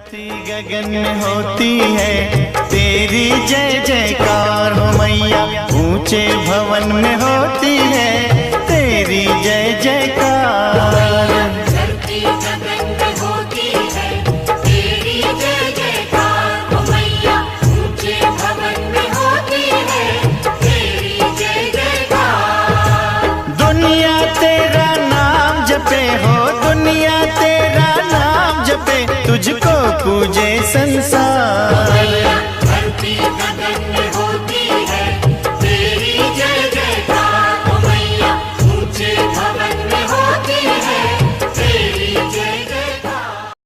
धरती गगन में होती है तेरी जय जयकार हो मैया, ऊंचे भवन में होती है तेरी जय जयकार। धरती गगन में होती है तेरी जय जयकार हो मैया, ऊंचे भवन में होती है तेरी जय जयकार। दुनिया तेरा नाम जपे हो, दुनिया तेरा नाम जपे, तुझको पूजे संसार।